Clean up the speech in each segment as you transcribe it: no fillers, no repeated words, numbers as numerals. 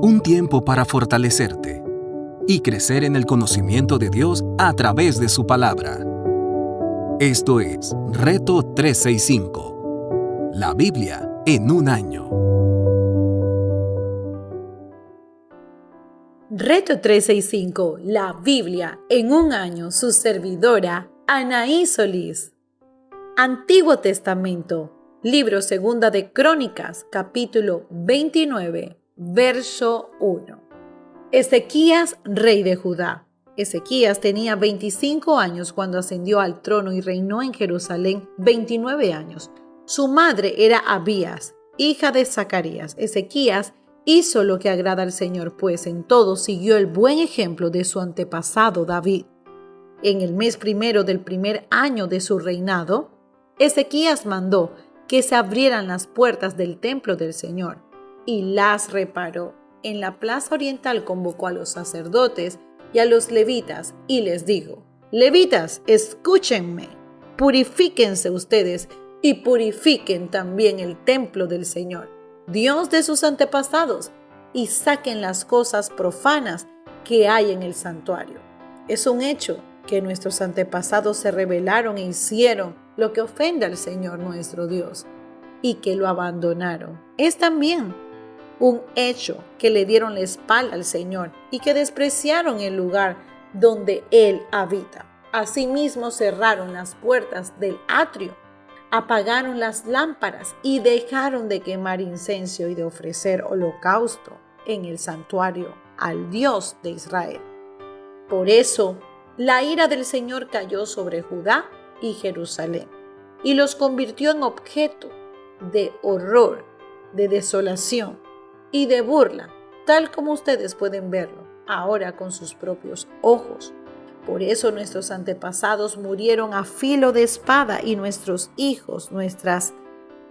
Un tiempo para fortalecerte y crecer en el conocimiento de Dios a través de su palabra. Esto es Reto 365. La Biblia en un año. Reto 365. La Biblia en un año. Su servidora, Anaí Solís. Antiguo Testamento. Libro Segunda de Crónicas, capítulo 29, verso 1. Ezequías, rey de Judá. Ezequías tenía 25 años cuando ascendió al trono y reinó en Jerusalén 29 años. Su madre era Abías, hija de Zacarías. Ezequías hizo lo que agrada al Señor, pues en todo siguió el buen ejemplo de su antepasado David. En el mes primero del primer año de su reinado, Ezequías mandó que se abrieran las puertas del templo del Señor y las reparó. En la plaza oriental convocó a los sacerdotes y a los levitas y les dijo: Levitas, escúchenme, purifíquense ustedes y purifiquen también el templo del Señor, Dios de sus antepasados, y saquen las cosas profanas que hay en el santuario. Es un hecho que nuestros antepasados se rebelaron e hicieron lo que ofende al Señor nuestro Dios y que lo abandonaron. Es también un hecho que le dieron la espalda al Señor y que despreciaron el lugar donde Él habita. Asimismo cerraron las puertas del atrio, apagaron las lámparas y dejaron de quemar incienso y de ofrecer holocausto en el santuario al Dios de Israel. Por eso, la ira del Señor cayó sobre Judá y Jerusalén y los convirtió en objeto de horror, de desolación y de burla, tal como ustedes pueden verlo ahora con sus propios ojos. Por eso nuestros antepasados murieron a filo de espada y nuestros hijos, nuestras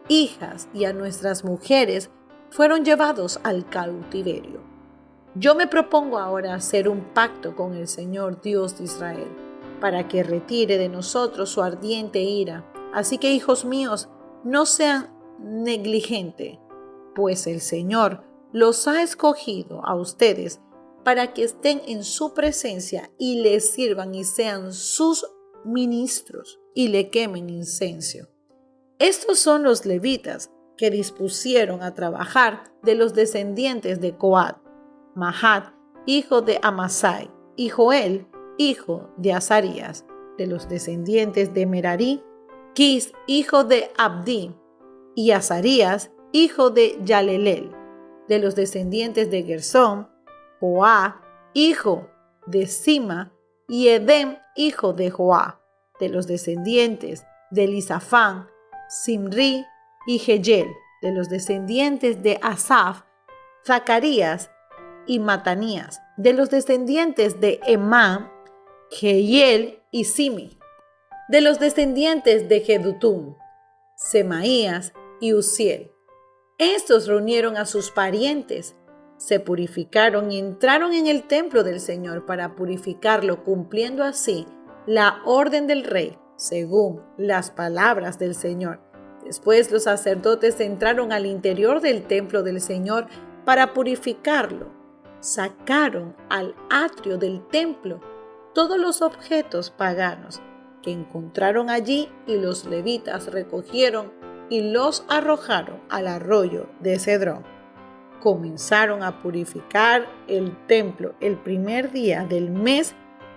hijas y a nuestras mujeres fueron llevados al cautiverio. Yo me propongo ahora hacer un pacto con el Señor Dios de Israel para que retire de nosotros su ardiente ira. Así que, hijos míos, no sean negligentes, pues el Señor los ha escogido a ustedes para que estén en su presencia y le sirvan y sean sus ministros y le quemen incienso. Estos son los levitas que dispusieron a trabajar de los descendientes de Coat: Mahat, hijo de Amasai, y Joel, hijo de Azarías. De los descendientes de Merari, Quis, hijo de Abdi, y Azarías, hijo de Yalelel. De los descendientes de Gersón, Joá, hijo de Sima, y Edem, hijo de Joá. De los descendientes de Elisafán, Simri y Jeyel. De los descendientes de Asaf, Zacarías y Matanías. De los descendientes de Emán, Jehiel y Simi. De los descendientes de Jedutum, Semaías y Uziel. Estos reunieron a sus parientes, se purificaron y entraron en el templo del Señor para purificarlo, cumpliendo así la orden del rey, según las palabras del Señor. Después los sacerdotes entraron al interior del templo del Señor para purificarlo. Sacaron al atrio del templo todos los objetos paganos que encontraron allí y los levitas recogieron y los arrojaron al arroyo de Cedrón. Comenzaron a purificar el templo el primer día del mes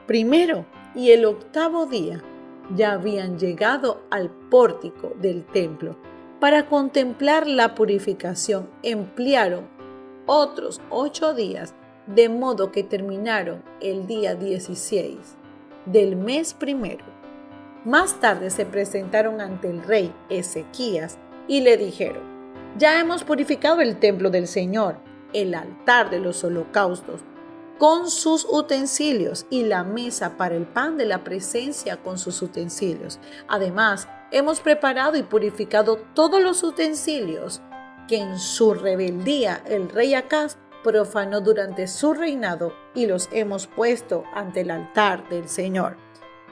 primero y el octavo día ya habían llegado al pórtico del templo. Para contemplar la purificación emplearon otros 8 días, de modo que terminaron el día 16 del mes primero. Más tarde se presentaron ante el rey Ezequías y le dijeron: Ya hemos purificado el templo del Señor, el altar de los holocaustos, con sus utensilios y la mesa para el pan de la presencia con sus utensilios. Además, hemos preparado y purificado todos los utensilios que en su rebeldía el rey Acaz profanó durante su reinado y los hemos puesto ante el altar del Señor.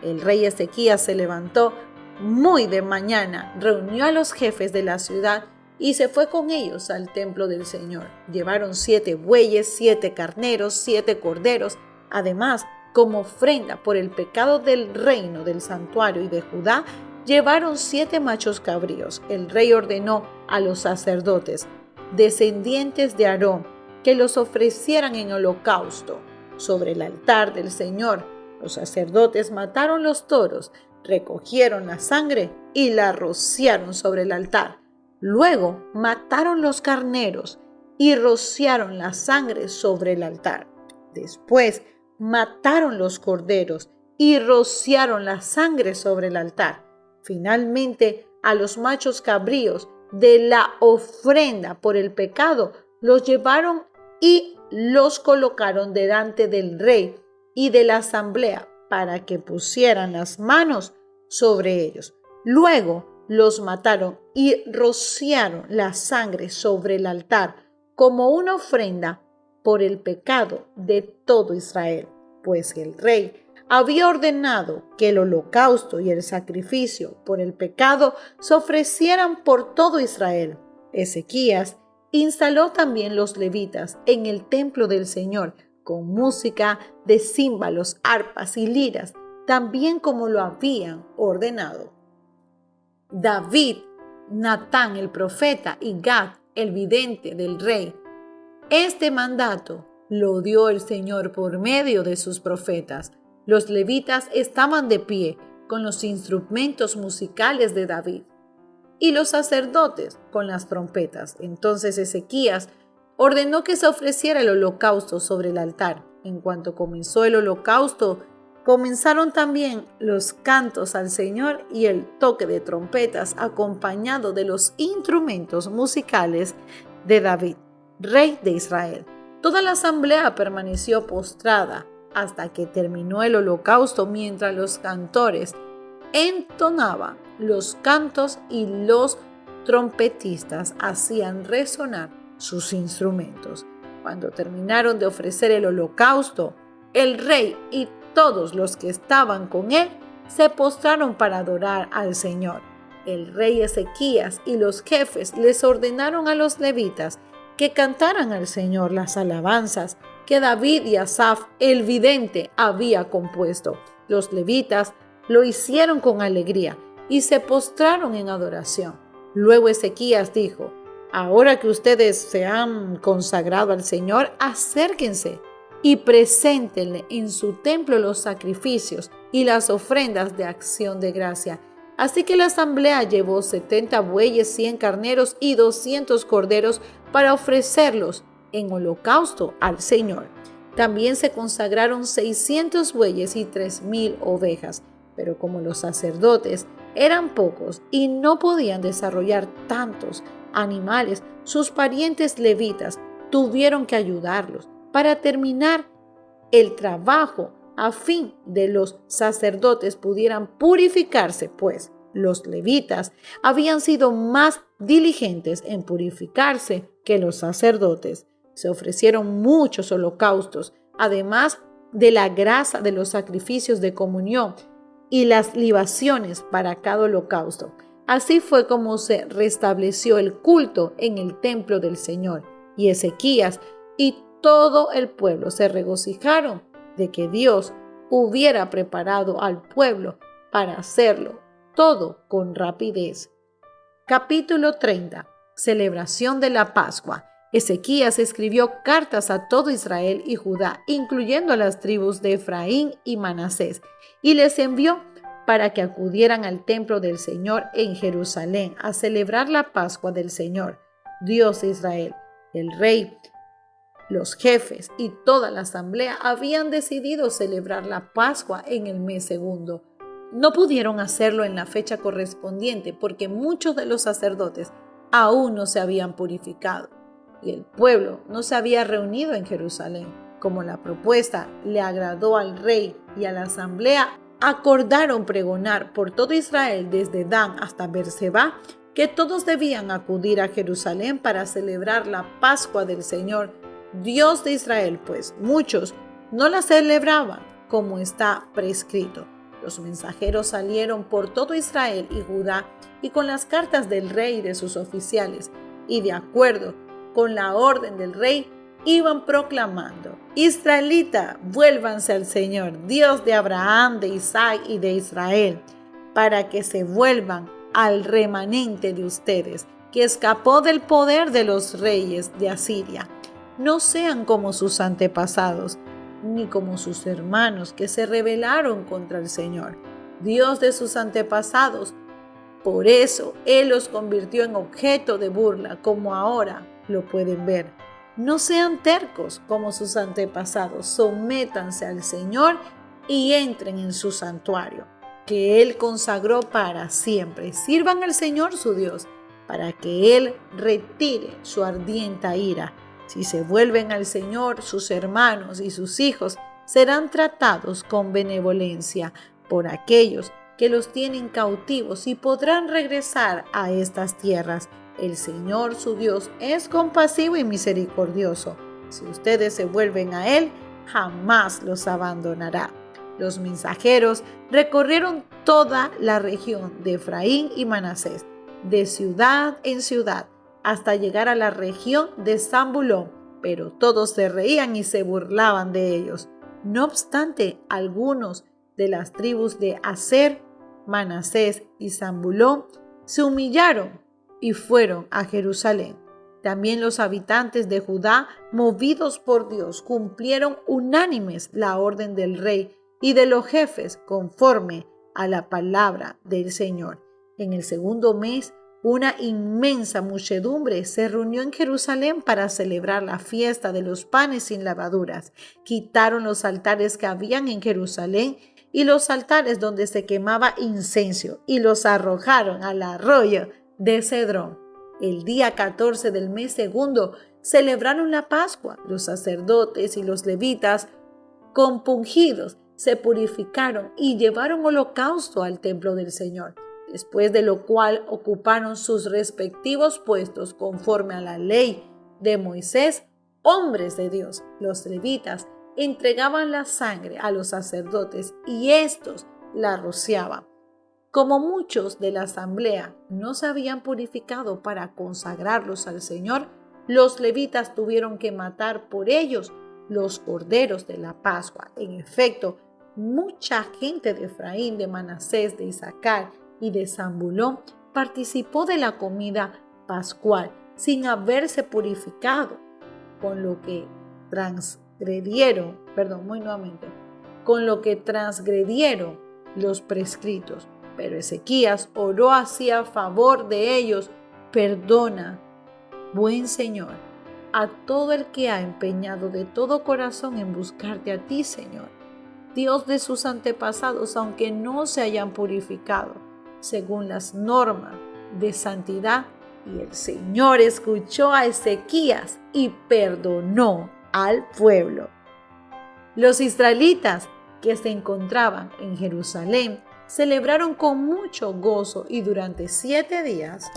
El rey Ezequías se levantó muy de mañana, reunió a los jefes de la ciudad y se fue con ellos al templo del Señor. Llevaron 7 bueyes, 7 carneros, 7 corderos. Además, como ofrenda por el pecado del reino, del santuario y de Judá, llevaron 7 machos cabríos. El rey ordenó a los sacerdotes, descendientes de Aarón, que los ofrecieran en holocausto sobre el altar del Señor. Los sacerdotes mataron los toros, recogieron la sangre y la rociaron sobre el altar. Luego mataron los carneros y rociaron la sangre sobre el altar. Después mataron los corderos y rociaron la sangre sobre el altar. Finalmente, a los machos cabríos de la ofrenda por el pecado los llevaron y los colocaron delante del rey y de la asamblea para que pusieran las manos sobre ellos. Luego los mataron y rociaron la sangre sobre el altar como una ofrenda por el pecado de todo Israel, pues el rey había ordenado que el holocausto y el sacrificio por el pecado se ofrecieran por todo Israel. Ezequías instaló también los levitas en el templo del Señor con música de címbalos, arpas y liras, también como lo habían ordenado David, Natán el profeta y Gad el vidente del rey. Este mandato lo dio el Señor por medio de sus profetas. Los levitas estaban de pie con los instrumentos musicales de David y los sacerdotes con las trompetas. Entonces Ezequías ordenó que se ofreciera el holocausto sobre el altar. En cuanto comenzó el holocausto, comenzaron también los cantos al Señor y el toque de trompetas acompañado de los instrumentos musicales de David, rey de Israel. Toda la asamblea permaneció postrada hasta que terminó el holocausto mientras los cantores entonaban los cantos y los trompetistas hacían resonar sus instrumentos. Cuando terminaron de ofrecer el holocausto, el rey y todos los que estaban con él se postraron para adorar al Señor. El rey Ezequías y los jefes les ordenaron a los levitas que cantaran al Señor las alabanzas que David y Asaf, el vidente, había compuesto. Los levitas lo hicieron con alegría y se postraron en adoración. Luego Ezequías dijo: ahora que ustedes se han consagrado al Señor, acérquense y preséntenle en su templo los sacrificios y las ofrendas de acción de gracia. Así que la asamblea llevó 70 bueyes, 100 carneros y 200 corderos para ofrecerlos en holocausto al Señor. También se consagraron 600 bueyes y 3,000 ovejas. Pero como los sacerdotes eran pocos y no podían desarrollar tantos animales, sus parientes levitas tuvieron que ayudarlos para terminar el trabajo a fin de los sacerdotes pudieran purificarse, pues los levitas habían sido más diligentes en purificarse que los sacerdotes. Se ofrecieron muchos holocaustos, además de la grasa de los sacrificios de comunión y las libaciones para cada holocausto. Así fue como se restableció el culto en el templo del Señor, y Ezequías y todo el pueblo se regocijaron de que Dios hubiera preparado al pueblo para hacerlo todo con rapidez. Capítulo 30. Celebración de la Pascua. Ezequías escribió cartas a todo Israel y Judá, incluyendo a las tribus de Efraín y Manasés, y les envió para que acudieran al templo del Señor en Jerusalén a celebrar la Pascua del Señor, Dios de Israel. El rey, los jefes y toda la asamblea habían decidido celebrar la Pascua en el mes segundo. No pudieron hacerlo en la fecha correspondiente porque muchos de los sacerdotes aún no se habían purificado y el pueblo no se había reunido en Jerusalén. Como la propuesta le agradó al rey y a la asamblea, acordaron pregonar por todo Israel desde Dan hasta Berseba que todos debían acudir a Jerusalén para celebrar la Pascua del Señor, Dios de Israel, pues muchos no la celebraban como está prescrito. Los mensajeros salieron por todo Israel y Judá y con las cartas del rey y de sus oficiales y de acuerdo con la orden del rey, iban proclamando: Israelita, vuélvanse al Señor, Dios de Abraham, de Isaac y de Israel, para que se vuelvan al remanente de ustedes, que escapó del poder de los reyes de Asiria. No sean como sus antepasados, ni como sus hermanos que se rebelaron contra el Señor, Dios de sus antepasados. Por eso Él los convirtió en objeto de burla, como ahora lo pueden ver. No sean tercos como sus antepasados, sométanse al Señor y entren en su santuario, que Él consagró para siempre. Sirvan al Señor su Dios, para que Él retire su ardiente ira. Si se vuelven al Señor, sus hermanos y sus hijos serán tratados con benevolencia por aquellos que los tienen cautivos y podrán regresar a estas tierras. El Señor su Dios es compasivo y misericordioso. Si ustedes se vuelven a Él, jamás los abandonará. Los mensajeros recorrieron toda la región de Efraín y Manasés, de ciudad en ciudad, hasta llegar a la región de Zabulón, pero todos se reían y se burlaban de ellos. No obstante, algunos de las tribus de Aser, Manasés y Zabulón se humillaron y fueron a Jerusalén. También los habitantes de Judá, movidos por Dios, cumplieron unánimes la orden del rey y de los jefes conforme a la palabra del Señor. En el segundo mes, una inmensa muchedumbre se reunió en Jerusalén para celebrar la fiesta de los panes sin levaduras. Quitaron los altares que habían en Jerusalén y los altares donde se quemaba incienso y los arrojaron al arroyo de Cedrón. El día 14 del mes segundo celebraron la Pascua. Los sacerdotes y los levitas, compungidos, se purificaron y llevaron holocausto al templo del Señor, después de lo cual ocuparon sus respectivos puestos conforme a la ley de Moisés, hombres de Dios. Los levitas entregaban la sangre a los sacerdotes y éstos la rociaban. Como muchos de la asamblea no se habían purificado para consagrarlos al Señor, los levitas tuvieron que matar por ellos los corderos de la Pascua. En efecto, mucha gente de Efraín, de Manasés, de Isaacar y de Zabulón participó de la comida pascual sin haberse purificado, con lo que transgredieron los prescritos. Pero Ezequías oró así a favor de ellos: perdona, buen Señor, a todo el que ha empeñado de todo corazón en buscarte a ti, Señor, Dios de sus antepasados, aunque no se hayan purificado según las normas de santidad. Y el Señor escuchó a Ezequías y perdonó al pueblo. Los israelitas que se encontraban en Jerusalén celebraron con mucho gozo y durante 7 días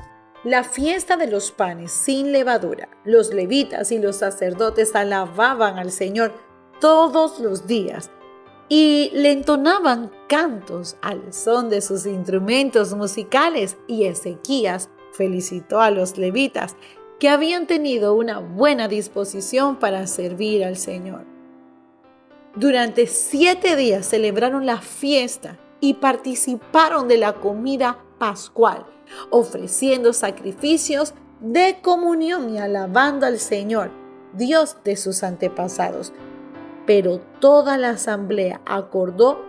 la fiesta de los panes sin levadura. Los levitas y los sacerdotes alababan al Señor todos los días y le entonaban cantos al son de sus instrumentos musicales. Y Ezequías felicitó a los levitas que habían tenido una buena disposición para servir al Señor. Durante 7 días celebraron la fiesta y participaron de la comida pascual, ofreciendo sacrificios de comunión y alabando al Señor, Dios de sus antepasados. Pero toda la asamblea acordó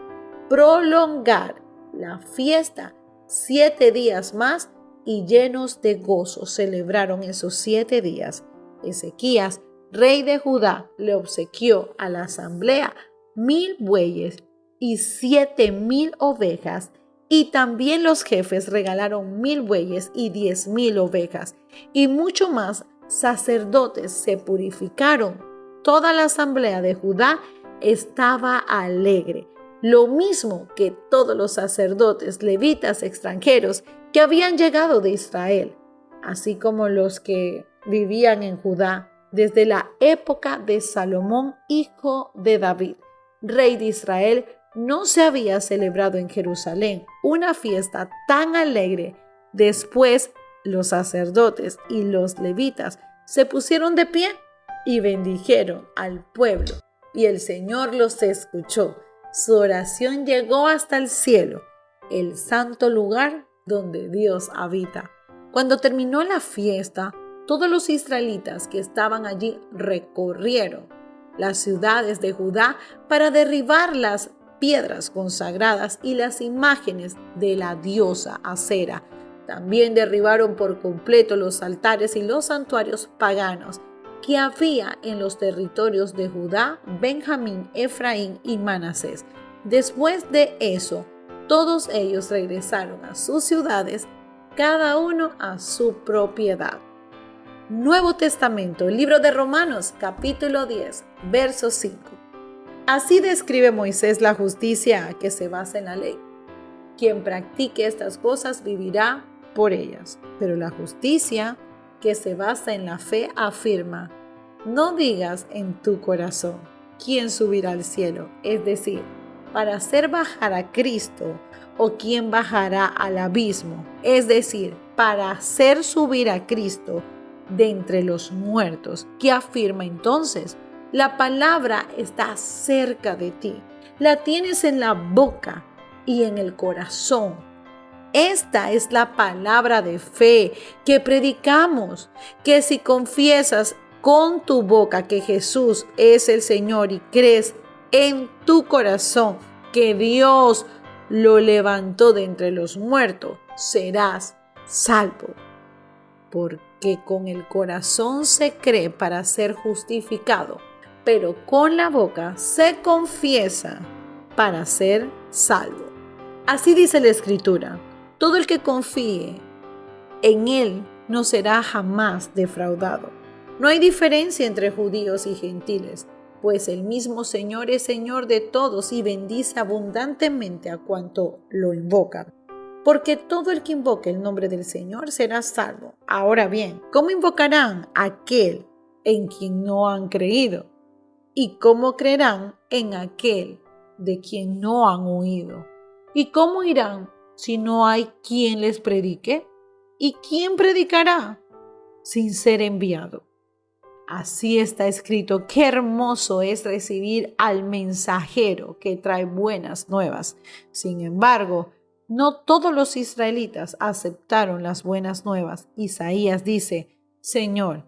prolongar la fiesta 7 días más y llenos de gozo celebraron esos 7 días. Ezequías, rey de Judá, le obsequió a la asamblea 1000 bueyes y 7000 ovejas, y también los jefes regalaron 1000 bueyes y 10,000 ovejas, y mucho más sacerdotes se purificaron. Toda la asamblea de Judá estaba alegre, lo mismo que todos los sacerdotes levitas extranjeros que habían llegado de Israel, así como los que vivían en Judá desde la época de Salomón, hijo de David, rey de Israel. No se había celebrado en Jerusalén una fiesta tan alegre después Los sacerdotes y los levitas se pusieron de pie y bendijeron al pueblo, y el Señor los escuchó. Su oración llegó hasta el cielo, el santo lugar donde Dios habita. Cuando terminó la fiesta, todos los israelitas que estaban allí recorrieron las ciudades de Judá para derribar las piedras consagradas y las imágenes de la diosa Acera. También derribaron por completo los altares y los santuarios paganos que había en los territorios de Judá, Benjamín, Efraín y Manasés. Después de eso, todos ellos regresaron a sus ciudades, cada uno a su propiedad. Nuevo Testamento, libro de Romanos, capítulo 10, verso 5. Así describe Moisés la justicia que se basa en la ley. Quien practique estas cosas vivirá por ellas. Pero la justicia que se basa en la fe afirma: no digas en tu corazón quién subirá al cielo, es decir, para hacer bajar a Cristo, o quién bajará al abismo, es decir, para hacer subir a Cristo de entre los muertos. ¿Qué afirma entonces? La palabra está cerca de ti, la tienes en la boca y en el corazón. Esta es la palabra de fe que predicamos, que si confiesas con tu boca que Jesús es el Señor y crees en tu corazón que Dios lo levantó de entre los muertos, serás salvo. Porque con el corazón se cree para ser justificado, pero con la boca se confiesa para ser salvo. Así dice la Escritura: todo el que confíe en Él no será jamás defraudado. No hay diferencia entre judíos y gentiles, pues el mismo Señor es Señor de todos y bendice abundantemente a cuanto lo invocan. Porque todo el que invoque el nombre del Señor será salvo. Ahora bien, ¿cómo invocarán a aquel en quien no han creído? ¿Y cómo creerán en aquel de quien no han oído? ¿Y cómo irán si no hay quien les predique? ¿Y quién predicará sin ser enviado? Así está escrito: qué hermoso es recibir al mensajero que trae buenas nuevas. Sin embargo, no todos los israelitas aceptaron las buenas nuevas. Isaías dice: Señor,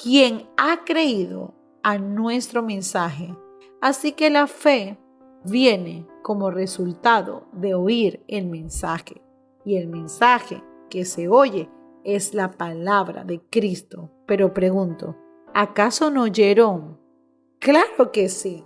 ¿quién ha creído a nuestro mensaje? Así que la fe viene como resultado de oír el mensaje. Y el mensaje que se oye es la palabra de Cristo. Pero pregunto, ¿acaso no oyeron? Claro que sí.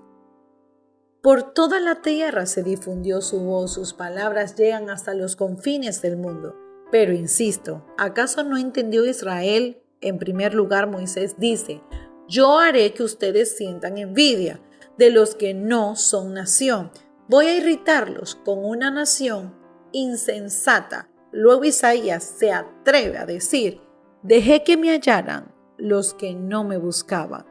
Por toda la tierra se difundió su voz, sus palabras llegan hasta los confines del mundo. Pero insisto, ¿acaso no entendió Israel? En primer lugar, Moisés dice: yo haré que ustedes sientan envidia de los que no son nación. Voy a irritarlos con una nación insensata. Luego Isaías se atreve a decir: dejé que me hallaran los que no me buscaban.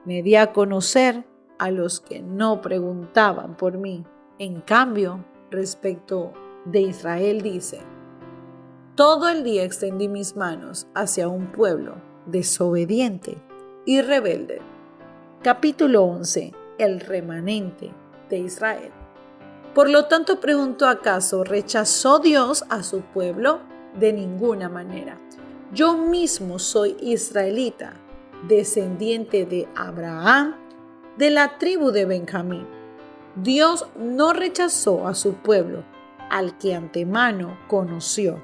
Me di a conocer a los que no preguntaban por mí. En cambio, respecto de Israel dice: todo el día extendí mis manos hacia un pueblo desobediente y rebelde. Capítulo 11. El remanente de Israel. Por lo tanto, pregunto: ¿acaso rechazó Dios a su pueblo? De ninguna manera. Yo mismo soy israelita, descendiente de Abraham, de la tribu de Benjamín. Dios no rechazó a su pueblo, al que antemano conoció.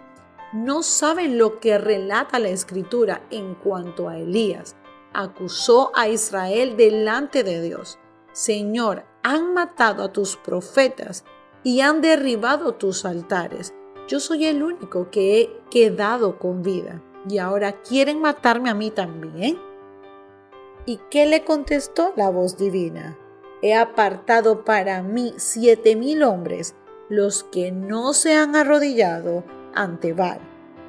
No saben lo que relata la Escritura en cuanto a Elías. Acusó a Israel delante de Dios: Señor, han matado a tus profetas y han derribado tus altares. Yo soy el único que he quedado con vida, y ahora quieren matarme a mí también. ¿Y qué le contestó la voz divina? He apartado para mí 7,000 hombres, los que no se han arrodillado ante Baal.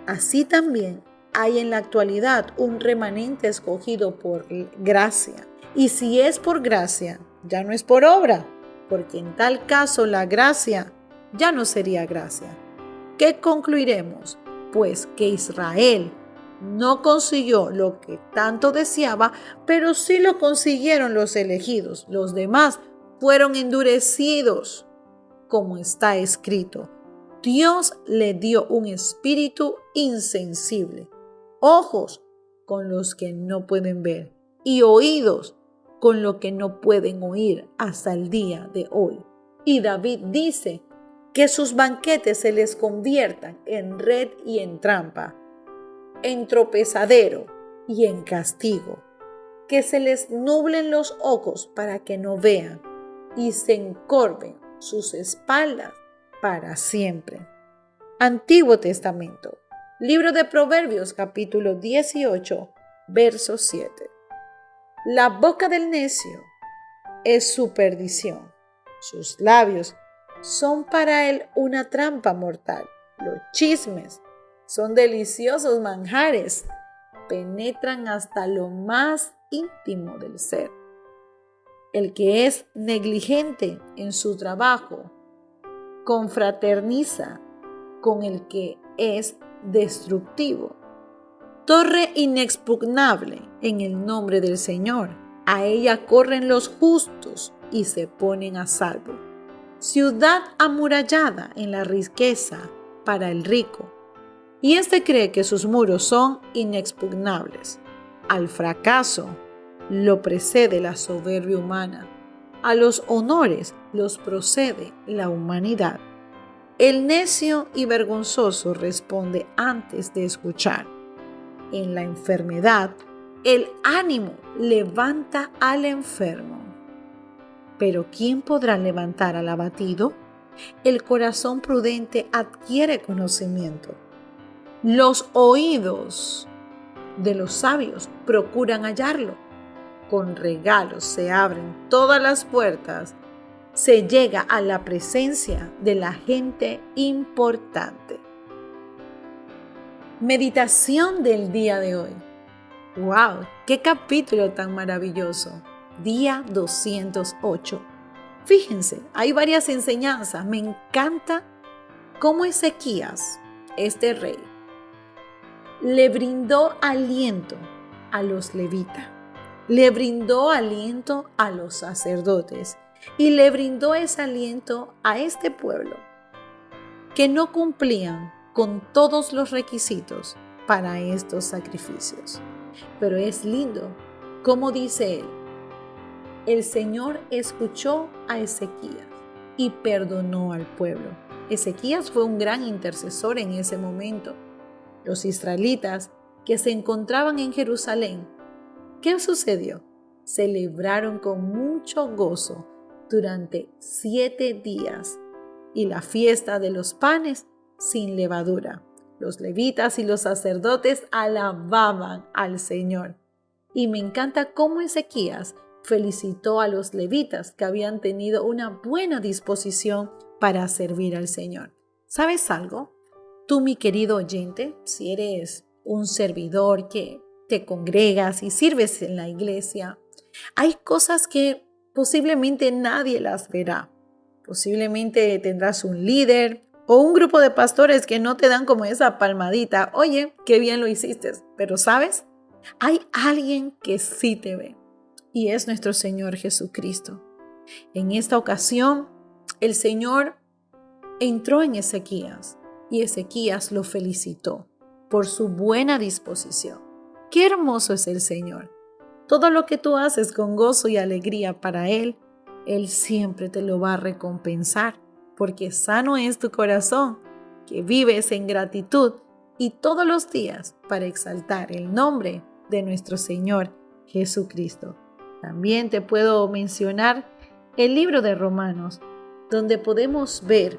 Así también hay en la actualidad un remanente escogido por gracia. Y si es por gracia, ya no es por obra, porque en tal caso la gracia ya no sería gracia. ¿Qué concluiremos? pues que Israel no consiguió lo que tanto deseaba, pero sí lo consiguieron los elegidos. Los demás fueron endurecidos, como está escrito. Dios le dio un espíritu insensible, ojos con los que no pueden ver y oídos con lo que no pueden oír hasta el día de hoy. Y David dice que sus banquetes se les conviertan en red y en trampa, en tropezadero y en castigo, que se les nublen los ojos para que no vean y se encorven sus espaldas para siempre. Antiguo Testamento, libro de Proverbios, capítulo 18, verso 7. La boca del necio es su perdición, sus labios son para él una trampa mortal. Los chismes son deliciosos manjares, penetran hasta lo más íntimo del ser. El que es negligente en su trabajo confraterniza con el que es destructivo. Torre inexpugnable en el nombre del Señor, a ella corren los justos y se ponen a salvo. Ciudad amurallada en la riqueza para el rico, y éste cree que sus muros son inexpugnables. Al fracaso lo precede la soberbia humana, a los honores los procede la humanidad. El necio y vergonzoso responde antes de escuchar. En la enfermedad, el ánimo levanta al enfermo. Pero ¿quién podrá levantar al abatido? El corazón prudente adquiere conocimiento. Los oídos de los sabios procuran hallarlo. Con regalos se abren todas las puertas. Se llega a la presencia de la gente importante. Meditación del día de hoy. ¡Wow! ¡Qué capítulo tan maravilloso! Día 208. Fíjense, hay varias enseñanzas. Me encanta cómo Ezequías, este rey, le brindó aliento a los levitas, le brindó aliento a los sacerdotes y le brindó ese aliento a este pueblo que no cumplían con todos los requisitos para estos sacrificios. Pero es lindo, como dice él, el Señor escuchó a Ezequías y perdonó al pueblo. Ezequías fue un gran intercesor en ese momento. Los israelitas que se encontraban en Jerusalén, ¿qué sucedió? Celebraron con mucho gozo durante 7 días y la fiesta de los panes sin levadura. Los levitas y los sacerdotes alababan al Señor. Y me encanta cómo Ezequías felicitó a los levitas que habían tenido una buena disposición para servir al Señor. ¿Sabes algo? Tú, mi querido oyente, si eres un servidor que te congregas y sirves en la iglesia, hay cosas que posiblemente nadie las verá. Posiblemente tendrás un líder o un grupo de pastores que no te dan como esa palmadita. Oye, qué bien lo hiciste. Pero ¿sabes? Hay alguien que sí te ve y es nuestro Señor Jesucristo. En esta ocasión, el Señor entró en Ezequías y Ezequías lo felicitó por su buena disposición. Qué hermoso es el Señor. Todo lo que tú haces con gozo y alegría para Él, Él siempre te lo va a recompensar, porque sano es tu corazón, que vives en gratitud y todos los días para exaltar el nombre de nuestro Señor Jesucristo. También te puedo mencionar el libro de Romanos, donde podemos ver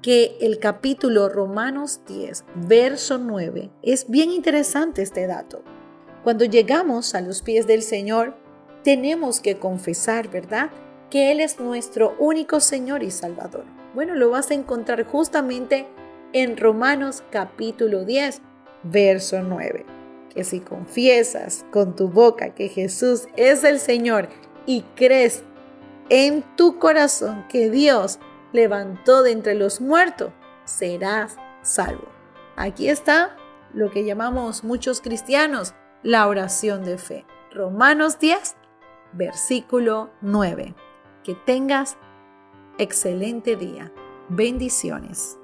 que el capítulo Romanos 10, verso 9, es bien interesante este dato. Cuando llegamos a los pies del Señor, tenemos que confesar, ¿verdad?, que Él es nuestro único Señor y Salvador. Bueno, lo vas a encontrar justamente en Romanos capítulo 10, verso 9. Que si confiesas con tu boca que Jesús es el Señor y crees en tu corazón que Dios levantó de entre los muertos, serás salvo. Aquí está lo que llamamos muchos cristianos la oración de fe. Romanos 10, versículo 9. Que tengas excelente día. Bendiciones.